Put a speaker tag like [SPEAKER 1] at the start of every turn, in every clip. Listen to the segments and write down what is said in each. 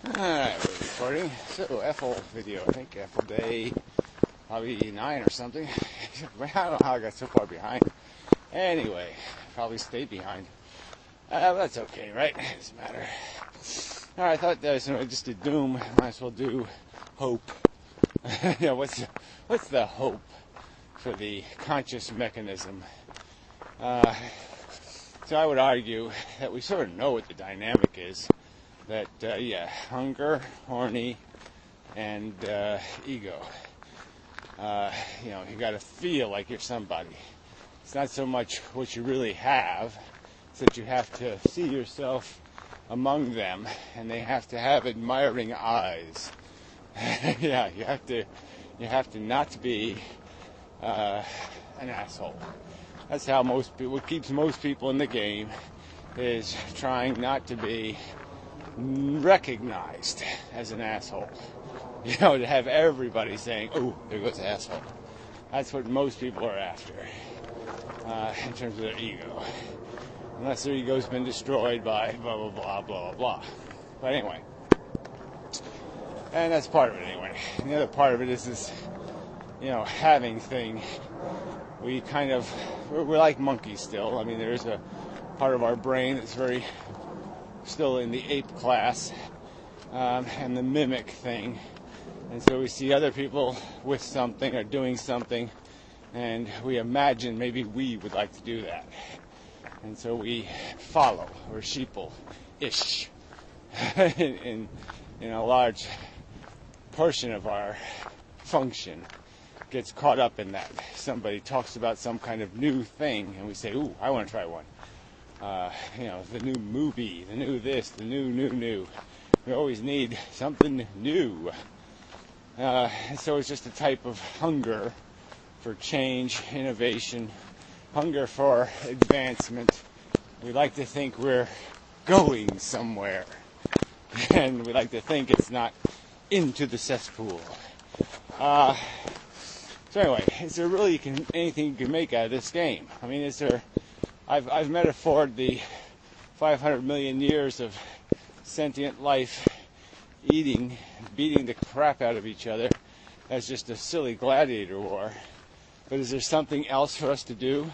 [SPEAKER 1] Alright, we're recording. So, Efil video, I think EfilDay, probably 9 or something. I don't know how I got so far behind. Anyway, probably stayed behind. But that's okay, right? Doesn't matter. Alright, I thought that was just a doom. Might as well do hope. What's the hope for the conscious mechanism? So I would argue that we sort of know what the dynamic is. That, hunger, horny, and ego. You got to feel like you're somebody. It's not so much what you really have, it's that you have to see yourself among them, and they have to have admiring eyes. Yeah, you have to not be an asshole. That's how what keeps most people in the game is trying not to be recognized as an asshole. To have everybody saying, "Oh, there goes the asshole." That's what most people are after, in terms of their ego. Unless their ego's been destroyed by blah, blah, blah, blah, blah. But anyway. And that's part of it anyway. And the other part of it is this, having thing. We're like monkeys still. I mean, there's a part of our brain that's still in the ape class, and the mimic thing. And so we see other people with something or doing something, and we imagine maybe we would like to do that. And so we follow, or sheeple-ish, in a large portion of our function gets caught up in that. Somebody talks about some kind of new thing, and we say, "Ooh, I want to try one." The new movie, the new this, the new. We always need something new. So it's just a type of hunger for change, innovation, hunger for advancement. We like to think we're going somewhere. And we like to think it's not into the cesspool. So anyway, is there really anything you can make out of this game? I mean, I've metaphored the 500 million years of sentient life beating the crap out of each other as just a silly gladiator war. But is there something else for us to do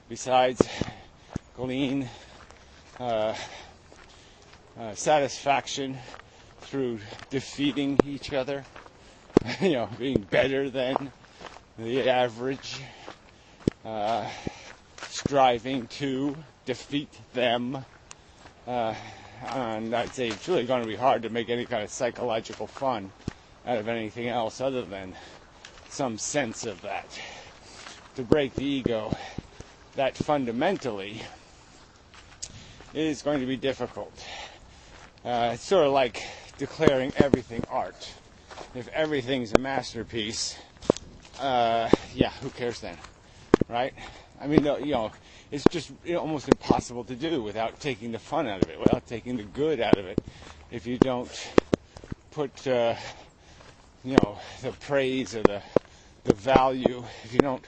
[SPEAKER 1] besides glean satisfaction through defeating each other? Being better than the average, striving to defeat them, and I'd say it's really going to be hard to make any kind of psychological fun out of anything else other than some sense of that. To break the ego, that fundamentally is going to be difficult. It's sort of like declaring everything art. If everything's a masterpiece, who cares then, right? I mean, it's just almost impossible to do without taking the fun out of it, without taking the good out of it. If you don't put, the praise or the value, if you don't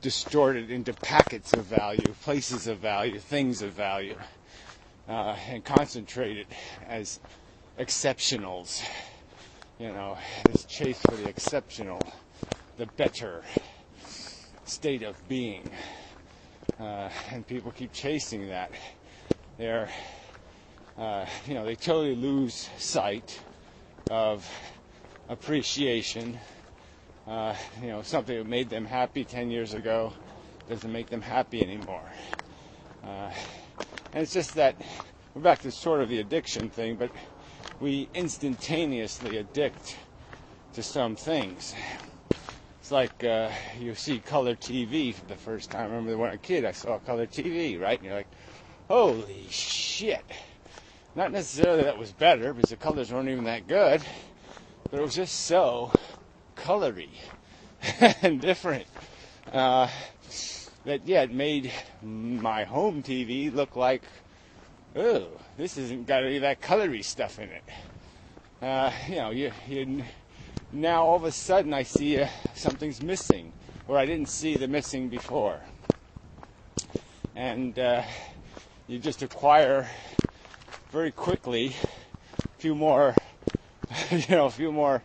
[SPEAKER 1] distort it into packets of value, places of value, things of value, and concentrate it as exceptionals. This chase for the exceptional, the better state of being. And people keep chasing that. They totally lose sight of appreciation. Something that made them happy 10 years ago doesn't make them happy anymore. And it's just that we're back to sort of the addiction thing, but we instantaneously addict to some things. It's like you see color TV for the first time. I remember when I was a kid, I saw color TV, right? And you're like, holy shit. Not necessarily that it was better, because the colors weren't even that good, but it was just so colory and different. It made my home TV look like, oh, this isn't got any of that colory stuff in it. Now all of a sudden I see something's missing, or I didn't see the missing before. And you just acquire very quickly few more, a few more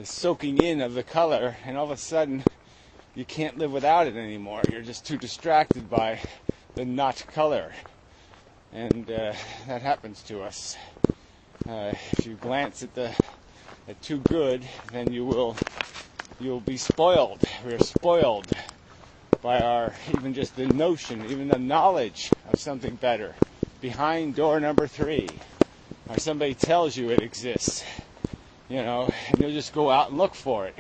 [SPEAKER 1] soaking in of the color, and all of a sudden you can't live without it anymore. You're just too distracted by the not color, and that happens to us. If you glance at too good, then you'll be spoiled. We're spoiled by even just the notion, even the knowledge of something better behind door number 3, or somebody tells you it exists, and you'll just go out and look for it.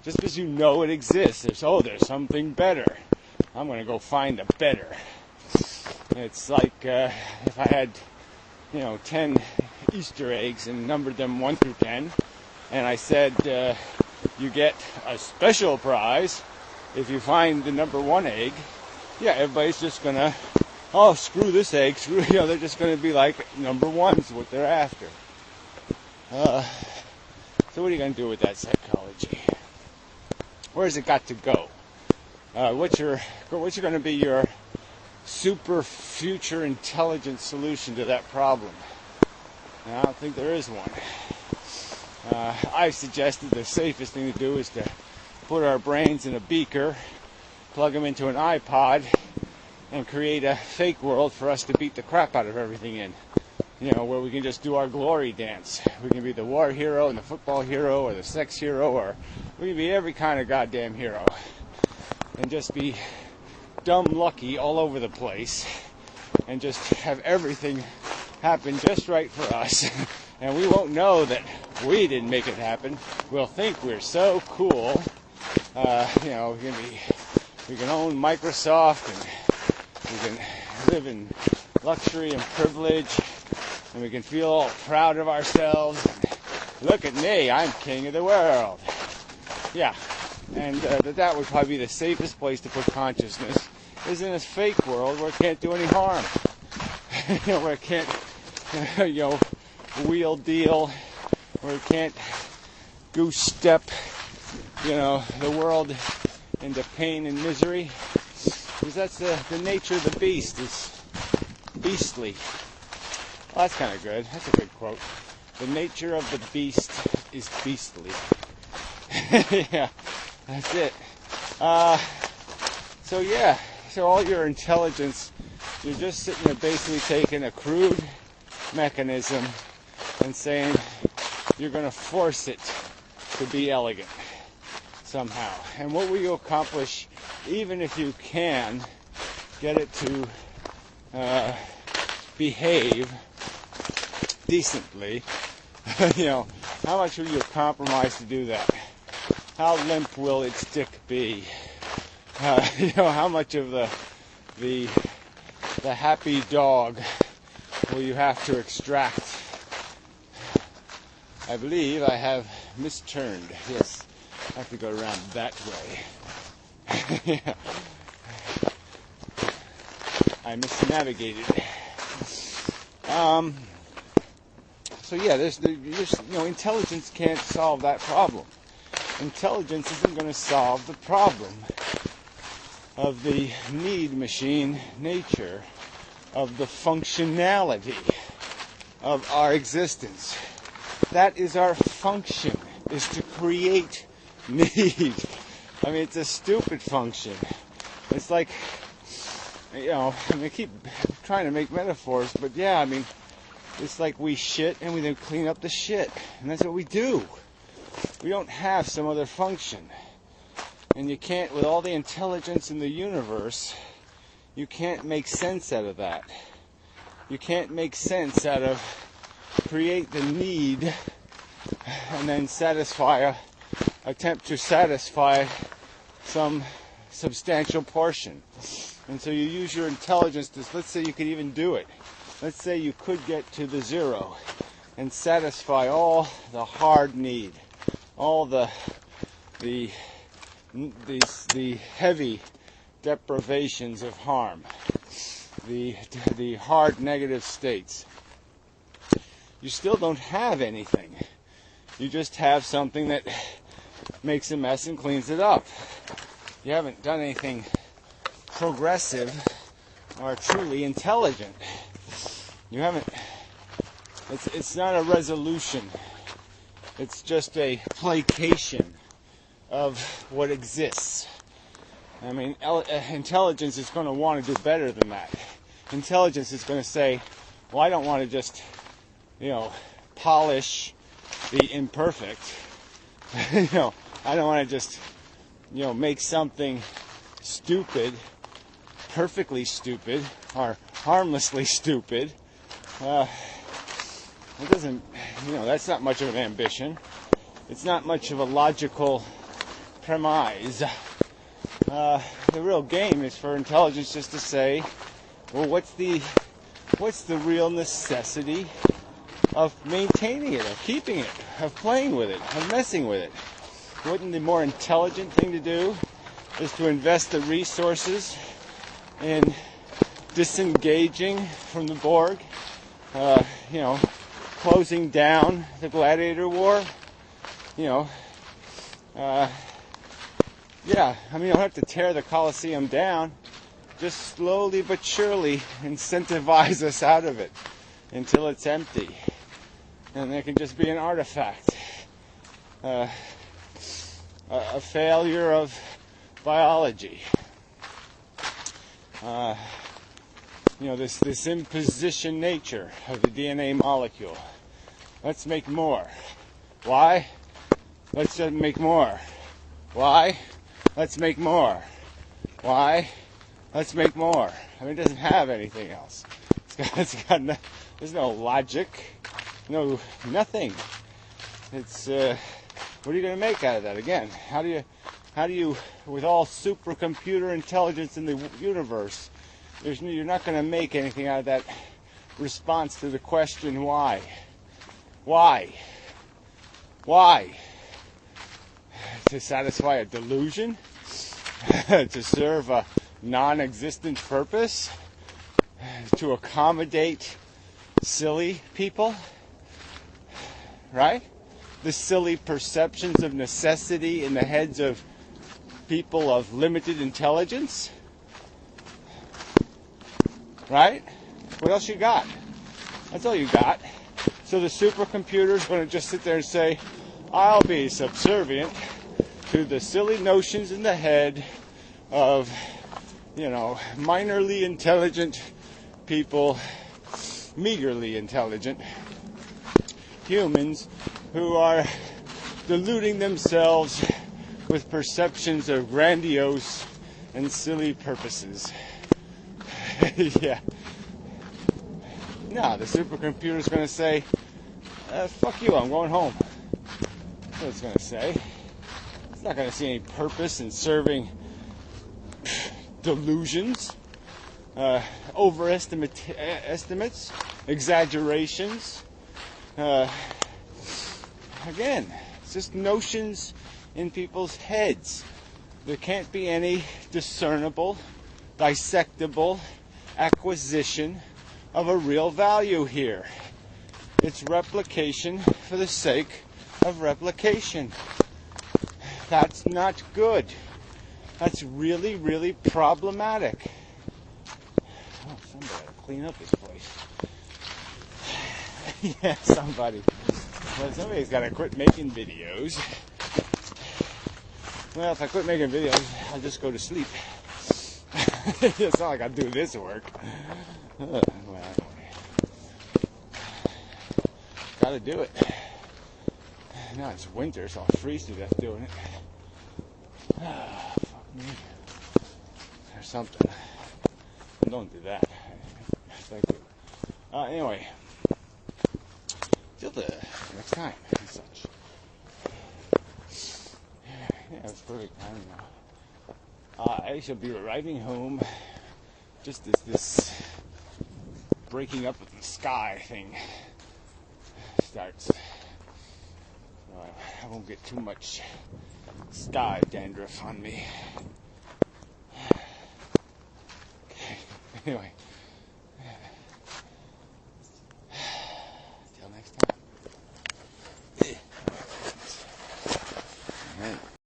[SPEAKER 1] Just because you know it exists, there's something better. I'm going to go find a better. It's like if I had, 10 Easter eggs and numbered them 1 through 10, and I said, you get a special prize if you find the number 1 egg. Yeah, everybody's just going to, screw this egg, they're just going to be like, number 1's what they're after. So what are you going to do with that psychology? Where's it got to go? What's going to be your super future intelligent solution to that problem? And I don't think there is one. I've suggested the safest thing to do is to put our brains in a beaker, plug them into an iPod, and create a fake world for us to beat the crap out of everything in. Where we can just do our glory dance. We can be the war hero and the football hero or the sex hero, or we can be every kind of goddamn hero. And just be dumb lucky all over the place and just have everything happen just right for us. And we won't know that we didn't make it happen. We'll think we're so cool. We can own Microsoft, and we can live in luxury and privilege, and we can feel all proud of ourselves. Look at me, I'm king of the world. Yeah, and that would probably be the safest place to put consciousness, is in this fake world where it can't do any harm. Where it can't, wheel deal, where it can't goose step, the world into pain and misery. Because that's the nature of the beast, is beastly. Well, that's kind of good. That's a good quote. The nature of the beast is beastly. Yeah, that's it. So all your intelligence, you're just sitting there basically taking a crude mechanism and saying you're going to force it to be elegant somehow. And what will you accomplish, even if you can get it to behave decently? How much will you compromise to do that? How limp will its dick be? How much of the happy dog will you have to extract? I believe I have misturned. Yes, I have to go around that way. Yeah. I misnavigated. Intelligence can't solve that problem. Intelligence isn't going to solve the problem of the need machine nature of the functionality of our existence. That is our function, is to create need. I mean, it's a stupid function. It's like, I keep trying to make metaphors, but yeah, it's like we shit and we then clean up the shit. And that's what we do. We don't have some other function. And you can't, with all the intelligence in the universe, you can't make sense out of that. You can't make sense out of create the need and then attempt to satisfy some substantial portion. And so you use your intelligence to, let's say you could even do it. Let's say you could get to the zero and satisfy all the hard need, all the heavy deprivations of harm, the hard negative states. You still don't have anything. You just have something that makes a mess and cleans it up. You haven't done anything progressive or truly intelligent. You haven't It's not a resolution. It's just a placation of what exists. I mean, intelligence is going to want to do better than that. Intelligence is going to say, well, I don't want to just, polish the imperfect. I don't want to just, make something stupid, perfectly stupid, or harmlessly stupid. It doesn't, that's not much of an ambition. It's not much of a logical premise. The real game is for intelligence just to say, well, what's the real necessity of maintaining it, of keeping it, of playing with it, of messing with it? Wouldn't the more intelligent thing to do is to invest the resources in disengaging from the Borg, closing down the gladiator war? You don't have to tear the Colosseum down. Just slowly but surely incentivize us out of it until it's empty. And there can just be an artifact. A failure of biology. This imposition nature of the DNA molecule. Let's make more. Why? Let's just make more. Why? Let's make more. Why? Let's make more. I mean, it doesn't have anything else. There's no logic, nothing. It's what are you going to make out of that? Again, how do you, with all supercomputer intelligence in the universe, you're not going to make anything out of that response to the question why? Why? Why? To satisfy a delusion? To serve a non-existent purpose? To accommodate silly people? Right? The silly perceptions of necessity in the heads of people of limited intelligence? Right? What else you got? That's all you got. So the supercomputer's going to just sit there and say, I'll be subservient to the silly notions in the head of, minorly intelligent people, meagerly intelligent humans who are deluding themselves with perceptions of grandiose and silly purposes. Yeah. No, the supercomputer's going to say, fuck you, I'm going home. That's what it's going to say. It's not going to see any purpose in serving delusions, overestimates, exaggerations. Again, it's just notions in people's heads. There can't be any discernible, dissectable acquisition of a real value here. It's replication for the sake of replication. That's not good. That's really, really problematic. Oh, somebody ought to clean up this place. Yeah, somebody. Well, somebody's got to quit making videos. Well, if I quit making videos, I'll just go to sleep. It's not like I do this work. Well, gotta do it. Now it's winter, so I'll freeze to death doing it. Fuck me. Or something. Don't do that. Thank you. Anyway. Till the next time and such. Yeah, it's perfect timing now. I shall be arriving home just as this breaking up with the sky thing starts. So I won't get too much sky dandruff on me. Okay. Anyway.